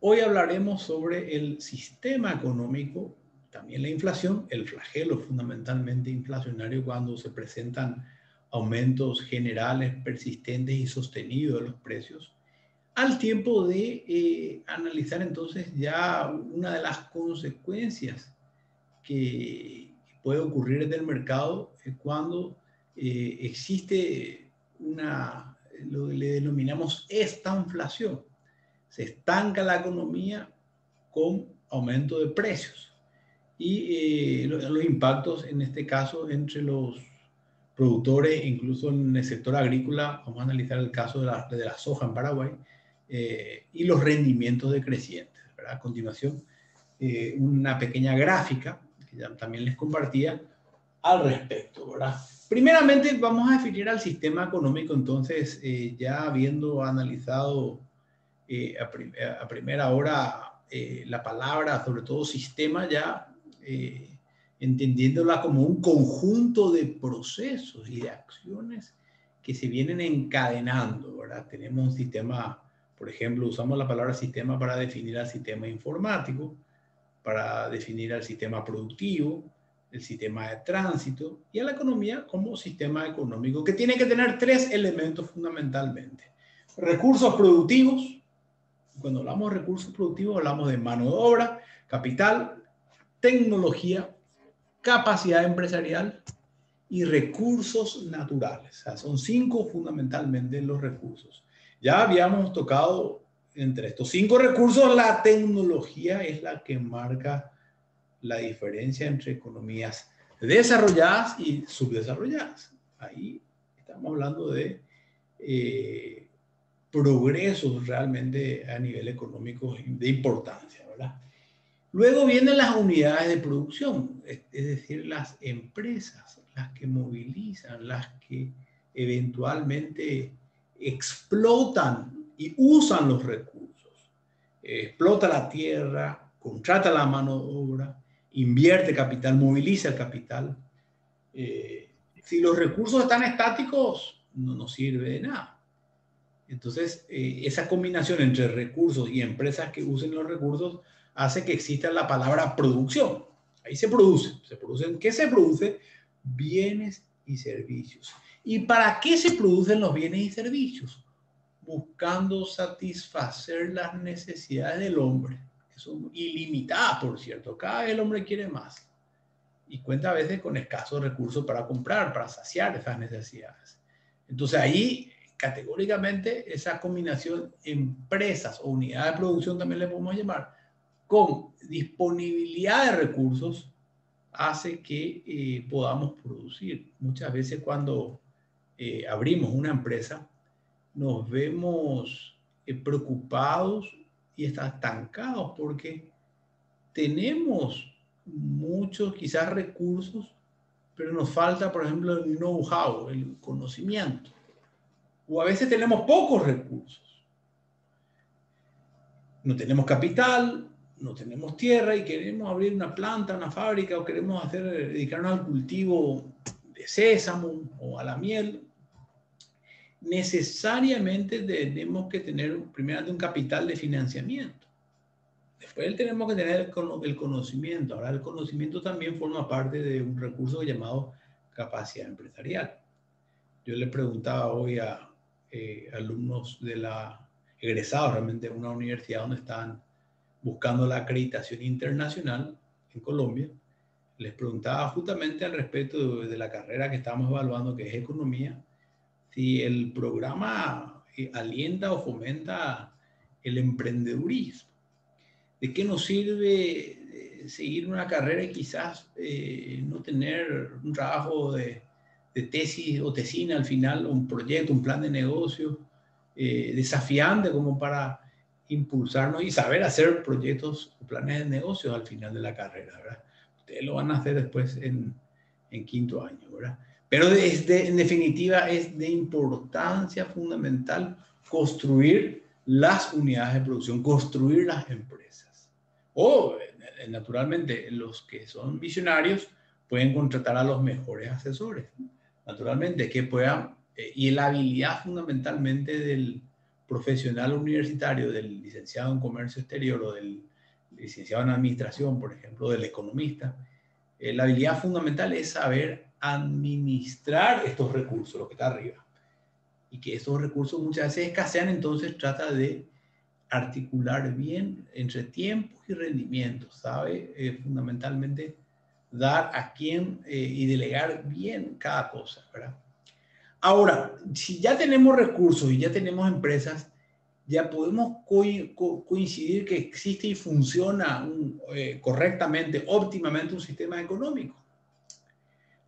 Hoy hablaremos sobre el sistema económico, también la inflación, el flagelo fundamentalmente inflacionario cuando se presentan aumentos generales, persistentes y sostenidos de los precios, al tiempo de analizar entonces ya una de las consecuencias que puede ocurrir en el mercado cuando existe lo que le denominamos estanflación. Se estanca la economía con aumento de precios y los impactos en este caso entre los productores, incluso en el sector agrícola. Vamos a analizar el caso de la soja en Paraguay y los rendimientos decrecientes, ¿verdad? A continuación, una pequeña gráfica que ya también les compartía al respecto, ¿verdad? Primeramente vamos a definir al sistema económico. Entonces, ya habiendo analizado a primera hora la palabra, sobre todo sistema, ya entendiéndola como un conjunto de procesos y de acciones que se vienen encadenando, ¿verdad? Tenemos un sistema, por ejemplo, usamos la palabra sistema para definir al sistema informático, para definir al sistema productivo, el sistema de tránsito y a la economía como sistema económico, que tiene que tener tres elementos fundamentalmente: recursos productivos. Cuando hablamos de recursos productivos, hablamos de mano de obra, capital, tecnología, capacidad empresarial y recursos naturales. O sea, son 5 fundamentalmente los recursos. Ya habíamos tocado entre estos 5 recursos, la tecnología es la que marca la diferencia entre economías desarrolladas y subdesarrolladas. Ahí estamos hablando de progresos realmente a nivel económico de importancia, ¿verdad? Luego vienen las unidades de producción, es decir, las empresas, las que movilizan, las que eventualmente explotan y usan los recursos. Explota la tierra, contrata la mano de obra, invierte capital, moviliza el capital. Si los recursos están estáticos, no nos sirve de nada. Entonces, esa combinación entre recursos y empresas que usen los recursos hace que exista la palabra producción. Ahí se producen. ¿Qué se produce? Bienes y servicios. ¿Y para qué se producen los bienes y servicios? Buscando satisfacer las necesidades del hombre, que son ilimitadas, por cierto. Cada vez el hombre quiere más y cuenta a veces con escasos recursos para comprar, para saciar esas necesidades. Entonces ahí categóricamente esa combinación empresas o unidades de producción, también le podemos llamar, con disponibilidad de recursos hace que podamos producir. Muchas veces cuando abrimos una empresa nos vemos preocupados y estancados porque tenemos muchos quizás recursos, pero nos falta, por ejemplo, el know-how, el conocimiento. O a veces tenemos pocos recursos. No tenemos capital, no tenemos tierra y queremos abrir una planta, una fábrica, o queremos dedicarnos al cultivo de sésamo o a la miel. Necesariamente tenemos que tener primero un capital de financiamiento. Después tenemos que tener el conocimiento. Ahora, el conocimiento también forma parte de un recurso llamado capacidad empresarial. Yo le preguntaba hoy a alumnos egresados realmente de una universidad donde estaban buscando la acreditación internacional en Colombia. Les preguntaba justamente al respecto de la carrera que estamos evaluando, que es economía, si el programa alienta o fomenta el emprendedurismo. ¿De qué nos sirve seguir una carrera y quizás no tener un trabajo de tesis o tesina al final, un proyecto, un plan de negocio desafiante como para impulsarnos y saber hacer proyectos o planes de negocios al final de la carrera, ¿verdad? Ustedes lo van a hacer después en quinto año, ¿verdad? Pero en definitiva es de importancia fundamental construir las unidades de producción, construir las empresas. O, naturalmente, los que son visionarios pueden contratar a los mejores asesores, naturalmente, que puedan, y la habilidad fundamentalmente del profesional universitario del licenciado en comercio exterior o del licenciado en administración, por ejemplo, del economista, la habilidad fundamental es saber administrar estos recursos, lo que está arriba. Y que estos recursos muchas veces escasean, entonces trata de articular bien entre tiempos y rendimientos, sabe fundamentalmente dar a quién y delegar bien cada cosa, ¿verdad? Ahora, si ya tenemos recursos y ya tenemos empresas, ya podemos coincidir que existe y funciona correctamente, óptimamente un sistema económico.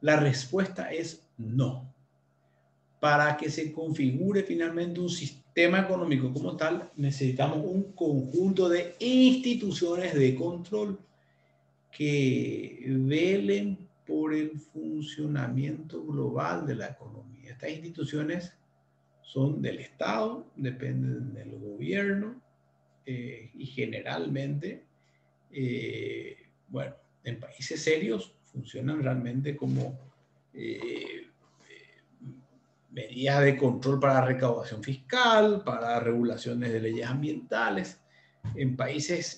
La respuesta es no. Para que se configure finalmente un sistema económico como tal, necesitamos un conjunto de instituciones de control que velen por el funcionamiento global de la economía. Estas instituciones son del Estado, dependen del gobierno y generalmente, bueno, en países serios funcionan realmente como medidas de control para recaudación fiscal, para regulaciones de leyes ambientales. En países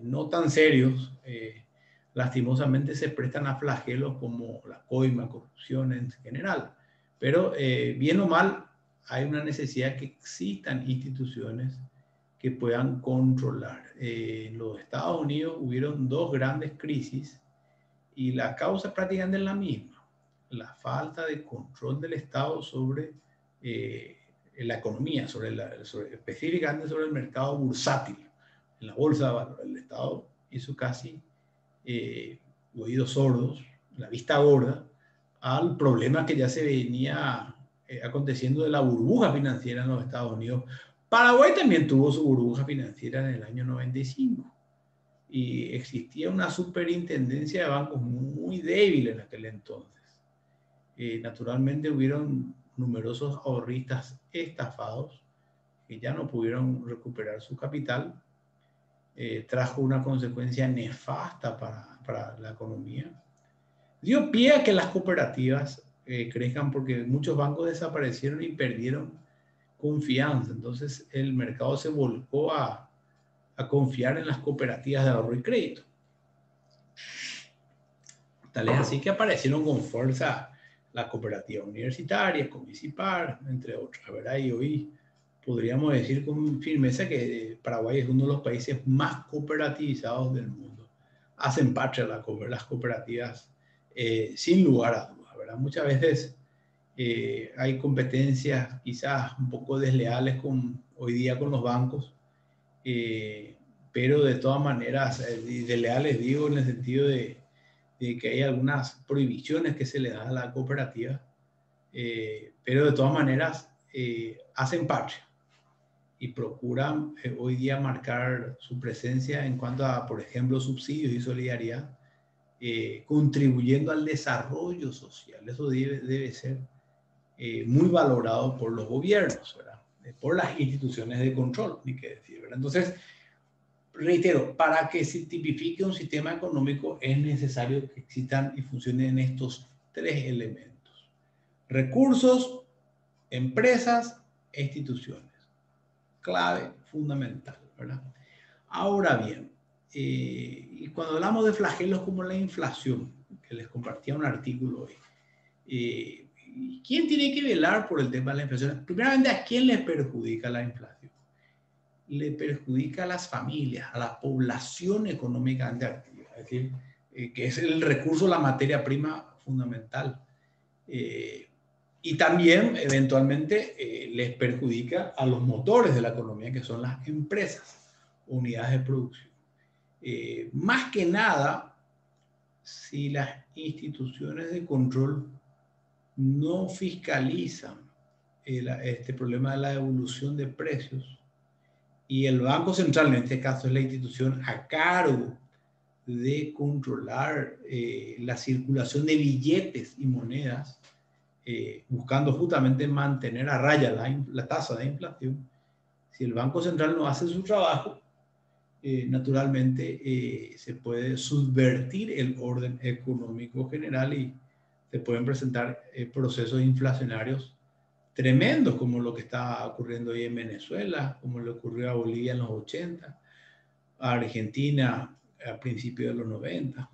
no tan serios, lastimosamente se prestan a flagelos como la coima, corrupción en general. Pero bien o mal, hay una necesidad que existan instituciones que puedan controlar. En los Estados Unidos hubieron dos grandes crisis y la causa prácticamente es la misma. La falta de control del Estado sobre la economía, específicamente sobre el mercado bursátil, en la bolsa de valores. El Estado hizo casi oídos sordos, la vista gorda, al problema que ya se venía aconteciendo de la burbuja financiera en los Estados Unidos. Paraguay también tuvo su burbuja financiera en el año 95 y existía una superintendencia de bancos muy débil en aquel entonces. Naturalmente hubieron numerosos ahorristas estafados que ya no pudieron recuperar su capital. Trajo una consecuencia nefasta para la economía. Dio pie a que las cooperativas crezcan porque muchos bancos desaparecieron y perdieron confianza. Entonces el mercado se volcó a confiar en las cooperativas de ahorro y crédito. Tal es así que aparecieron con fuerza las cooperativas universitarias, Comisipar, entre otras, ¿verdad? Y hoy podríamos decir con firmeza que Paraguay es uno de los países más cooperativizados del mundo. Hacen patria las cooperativas sin lugar a dudas, ¿verdad? Muchas veces hay competencias quizás un poco desleales hoy día con los bancos, pero de todas maneras, desleales digo en el sentido de que hay algunas prohibiciones que se le dan a la cooperativa, pero de todas maneras hacen patria y procuran hoy día marcar su presencia en cuanto a, por ejemplo, subsidios y solidaridad, contribuyendo al desarrollo social. Eso debe ser muy valorado por los gobiernos, ¿verdad? Por las instituciones de control, ni qué decir, ¿verdad? Entonces, reitero, para que se tipifique un sistema económico es necesario que existan y funcionen estos tres elementos: recursos, empresas e instituciones. Clave fundamental, ¿verdad? Ahora bien, y cuando hablamos de flagelos como la inflación, que les compartía un artículo hoy, ¿quién tiene que velar por el tema de la inflación? Primeramente, ¿a quién le perjudica la inflación? Le perjudica a las familias, a la población económicamente activa, es decir, que es el recurso, la materia prima fundamental. Y también, eventualmente, les perjudica a los motores de la economía, que son las empresas, unidades de producción. Más que nada, si las instituciones de control no fiscalizan este problema de la evolución de precios, y el Banco Central, en este caso es la institución a cargo de controlar la circulación de billetes y monedas, buscando justamente mantener a raya la tasa de inflación. Si el Banco Central no hace su trabajo, naturalmente se puede subvertir el orden económico general y se pueden presentar procesos inflacionarios tremendos, como lo que está ocurriendo hoy en Venezuela, como le ocurrió a Bolivia en los 80, a Argentina a principios de los 90.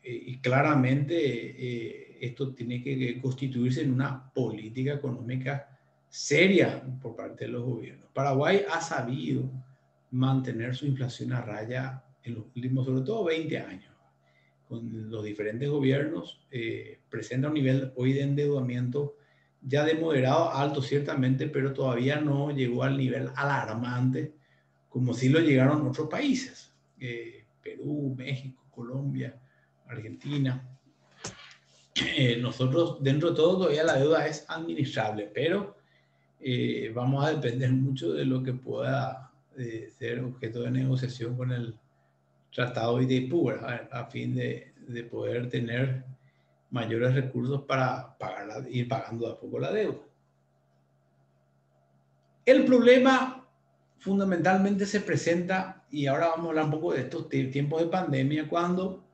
Y claramente esto tiene que constituirse en una política económica seria por parte de los gobiernos. Paraguay ha sabido mantener su inflación a raya en los últimos, sobre todo 20 años. Con los diferentes gobiernos, presenta un nivel hoy de endeudamiento ya de moderado a alto ciertamente, pero todavía no llegó al nivel alarmante como sí lo llegaron otros países, Perú, México, Colombia, Argentina. Nosotros, dentro de todo, todavía la deuda es administrable, pero vamos a depender mucho de lo que pueda ser objeto de negociación con el Tratado de Itaipú, a fin de poder tener mayores recursos para pagar, ir pagando de a poco la deuda. El problema fundamentalmente se presenta, y ahora vamos a hablar un poco de estos tiempos de pandemia, cuando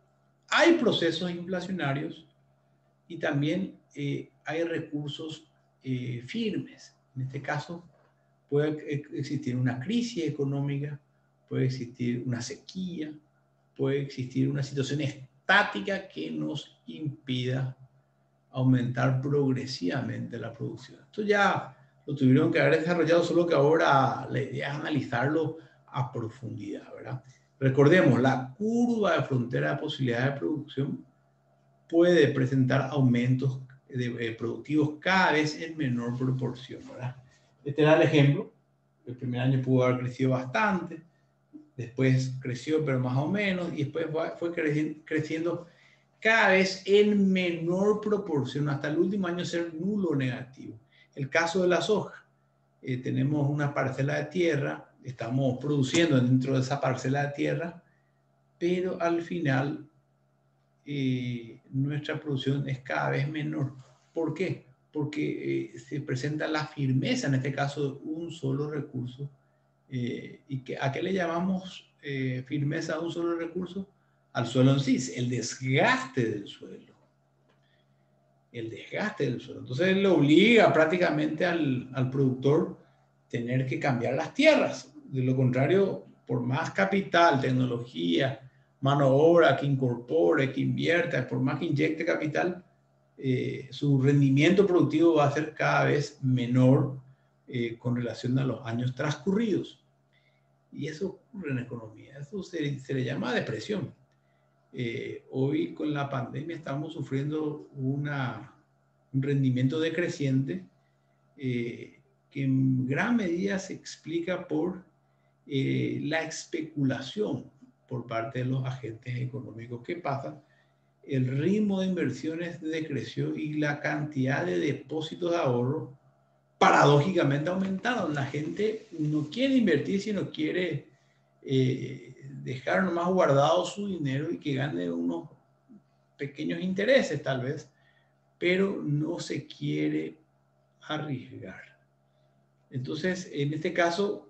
hay procesos inflacionarios y también hay recursos firmes. En este caso, puede existir una crisis económica, puede existir una sequía, puede existir una situación estática que nos impida aumentar progresivamente la producción. Esto ya lo tuvieron que haber desarrollado, solo que ahora la idea es analizarlo a profundidad, ¿verdad? Recordemos, la curva de frontera de posibilidades de producción puede presentar aumentos productivos cada vez en menor proporción, ¿verdad? Este era el ejemplo. El primer año pudo haber crecido bastante, después creció pero más o menos, y después fue creciendo cada vez en menor proporción, hasta el último año ser nulo o negativo. El caso de la soja. Tenemos una parcela de tierra, estamos produciendo dentro de esa parcela de tierra, pero al final nuestra producción es cada vez menor. ¿Por qué? Porque se presenta la firmeza, en este caso, de un solo recurso. ¿Y a qué le llamamos firmeza de un solo recurso? Al suelo en sí, el desgaste del suelo. El desgaste del suelo. Entonces le obliga prácticamente al productor tener que cambiar las tierras. De lo contrario, por más capital, tecnología, mano de obra que incorpore, que invierta, por más que inyecte capital, su rendimiento productivo va a ser cada vez menor con relación a los años transcurridos. Y eso ocurre en economía. Eso se le llama depresión. Hoy con la pandemia estamos sufriendo un rendimiento decreciente que en gran medida se explica por la especulación por parte de los agentes económicos. ¿Qué pasa? El ritmo de inversiones decreció y la cantidad de depósitos de ahorro paradójicamente aumentaron. La gente no quiere invertir, sino quiere dejar nomás guardado su dinero y que gane unos pequeños intereses tal vez, pero no se quiere arriesgar. Entonces, en este caso,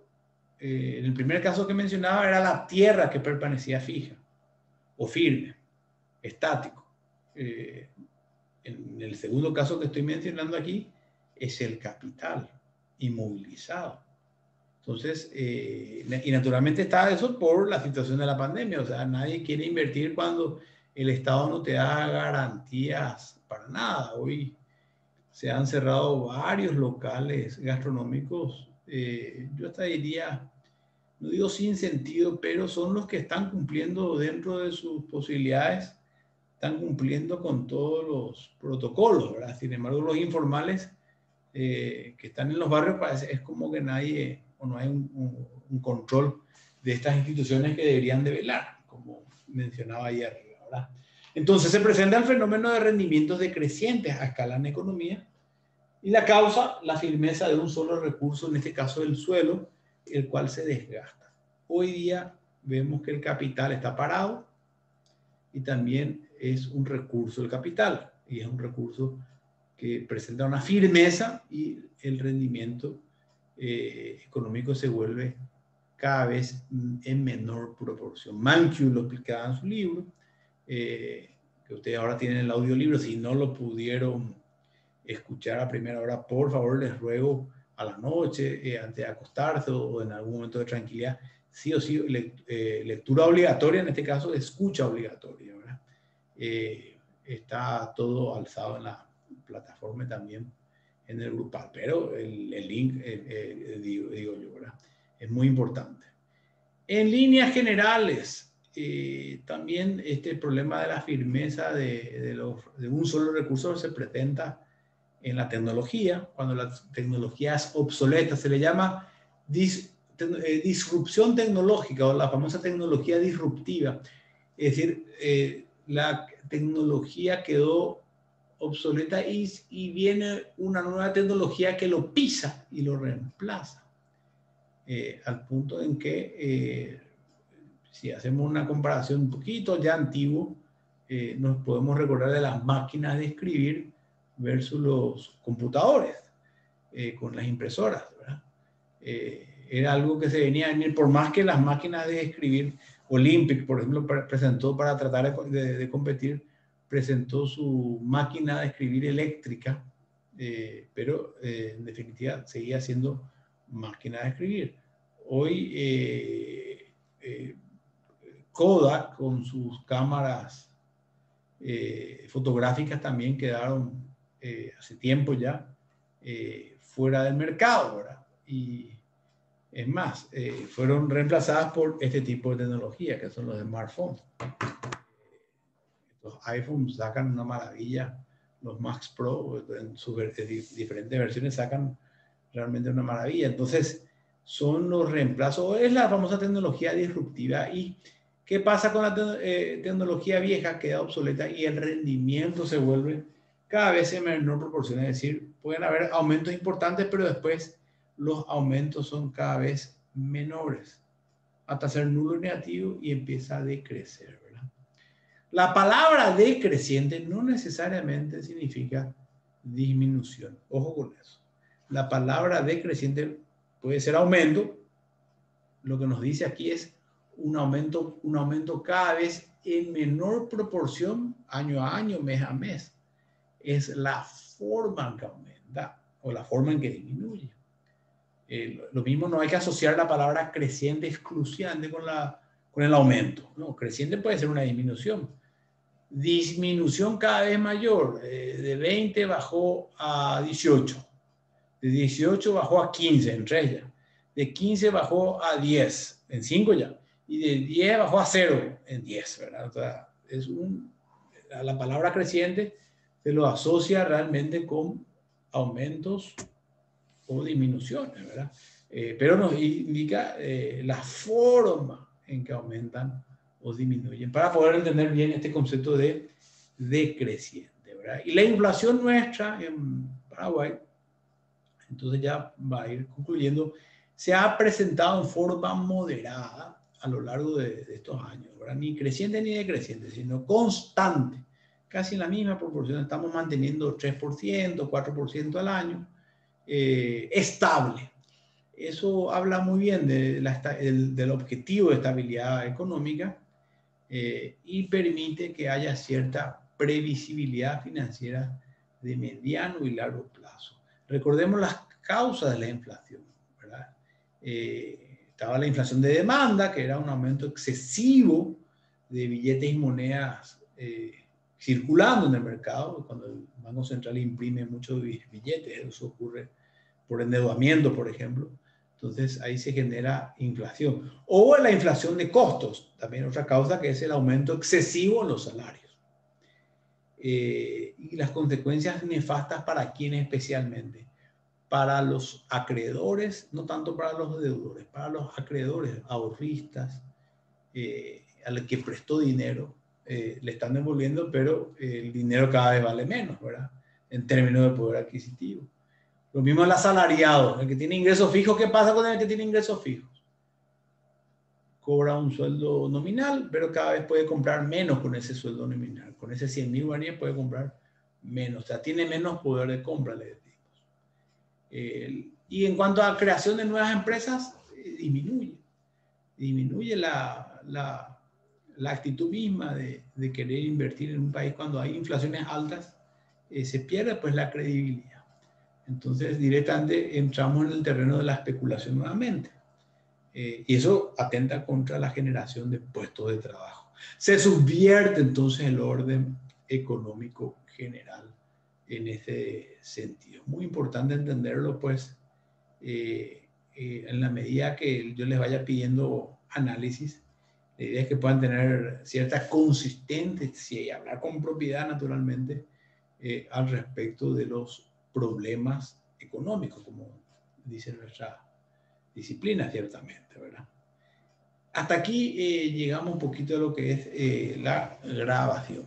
en el primer caso que mencionaba era la tierra que permanecía fija o firme, estático. En el segundo caso que estoy mencionando aquí es el capital inmovilizado. Entonces, y naturalmente está eso por la situación de la pandemia. O sea, nadie quiere invertir cuando el Estado no te da garantías para nada. Hoy se han cerrado varios locales gastronómicos, yo hasta diría, no digo sin sentido, pero son los que están cumpliendo dentro de sus posibilidades, están cumpliendo con todos los protocolos, ¿verdad? Sin embargo, los informales que están en los barrios, parece, es como que nadie, o no hay un control de estas instituciones que deberían de velar, como mencionaba ayer, ¿verdad? Entonces se presenta el fenómeno de rendimientos decrecientes a escala en economía, y la causa, la firmeza de un solo recurso, en este caso el suelo, el cual se desgasta. Hoy día vemos que el capital está parado y también es un recurso el capital, y es un recurso que presenta una firmeza y el rendimiento económico se vuelve cada vez en menor proporción. Mankiw lo explicaba en su libro, que ustedes ahora tienen el audiolibro, si no lo pudieron escuchar a primera hora, por favor, les ruego a la noche, antes de acostarse o en algún momento de tranquilidad, sí o sí, lectura obligatoria, en este caso, escucha obligatoria, ¿verdad? Está todo alzado en la plataforma y también en el grupal, pero el link, digo yo, ¿verdad? Es muy importante. En líneas generales, también este problema de la firmeza de un solo recurso se presenta en la tecnología, cuando la tecnología es obsoleta, se le llama disrupción tecnológica o la famosa tecnología disruptiva. Es decir, la tecnología quedó obsoleta y viene una nueva tecnología que lo pisa y lo reemplaza. Al punto en que, si hacemos una comparación un poquito ya antiguo, nos podemos recordar de las máquinas de escribir versus los computadores, con las impresoras, ¿verdad? Era algo que se venía a venir, por más que las máquinas de escribir, Olympic, por ejemplo, presentó para tratar de competir, presentó su máquina de escribir eléctrica, pero en definitiva seguía siendo máquina de escribir. Hoy Kodak con sus cámaras fotográficas también quedaron hace tiempo ya fuera del mercado, ¿verdad? Y es más, fueron reemplazadas por este tipo de tecnología, que son los smartphones. Los iPhones sacan una maravilla, los Max Pro en sus diferentes versiones sacan realmente una maravilla. Entonces, son los reemplazos, es la famosa tecnología disruptiva. ¿Y qué pasa con la tecnología vieja? Queda obsoleta y el rendimiento se vuelve cada vez en menor proporción. Es decir, pueden haber aumentos importantes, pero después los aumentos son cada vez menores, hasta ser nulo y negativo y empieza a decrecer, ¿verdad? La palabra decreciente no necesariamente significa disminución. Ojo con eso. La palabra decreciente puede ser aumento. Lo que nos dice aquí es un aumento cada vez en menor proporción, año a año, mes a mes. Es la forma en que aumenta o la forma en que disminuye. Lo mismo, no hay que asociar la palabra creciente exclusivamente con el aumento. No, creciente puede ser una disminución. Disminución cada vez mayor. De 20 bajó a 18. De 18 bajó a 15 en 3 ya. De 15 bajó a 10 en 5 ya. Y de 10 bajó a 0 en 10, ¿verdad? O sea, la palabra creciente se lo asocia realmente con aumentos o disminuciones, ¿verdad? Pero nos indica la forma en que aumentan o disminuyen para poder entender bien este concepto de decreciente, ¿verdad? Y la inflación nuestra en Paraguay, entonces ya va a ir concluyendo, se ha presentado en forma moderada a lo largo de estos años, ¿verdad? Ni creciente ni decreciente, sino constante, casi en la misma proporción. Estamos manteniendo 3%, 4% al año, estable. Eso habla muy bien del objetivo de estabilidad económica, y permite que haya cierta previsibilidad financiera de mediano y largo plazo. Recordemos las causas de la inflación, ¿verdad? Estaba la inflación de demanda, que era un aumento excesivo de billetes y monedas circulando en el mercado. Cuando el Banco Central imprime muchos billetes, eso ocurre por endeudamiento, por ejemplo. Entonces ahí se genera inflación. O la inflación de costos, también otra causa, que es el aumento excesivo en los salarios. Y las consecuencias nefastas para quiénes especialmente. Para los acreedores, no tanto para los deudores, para los acreedores, ahorristas, al que prestó dinero, le están devolviendo, pero el dinero cada vez vale menos, ¿verdad? En términos de poder adquisitivo. Lo mismo el asalariado, el que tiene ingresos fijos. ¿Qué pasa con el que tiene ingresos fijos? Cobra un sueldo nominal, pero cada vez puede comprar menos con ese sueldo nominal. Con ese 100.000 guaraníes puede comprar menos. O sea, tiene menos poder de compra, le decimos. Y en cuanto a creación de nuevas empresas, disminuye. Disminuye la actitud misma de querer invertir en un país cuando hay inflaciones altas se pierde pues la credibilidad. Entonces directamente entramos en el terreno de la especulación nuevamente. Y eso atenta contra la generación de puestos de trabajo. Se subvierte entonces el orden económico general en ese sentido. Muy importante entenderlo, pues, en la medida que yo les vaya pidiendo análisis, la idea es que puedan tener cierta consistencia y hablar con propiedad, naturalmente, al respecto de los problemas económicos, como dice nuestra disciplina, ciertamente, ¿verdad? Hasta aquí llegamos un poquito a lo que es la grabación.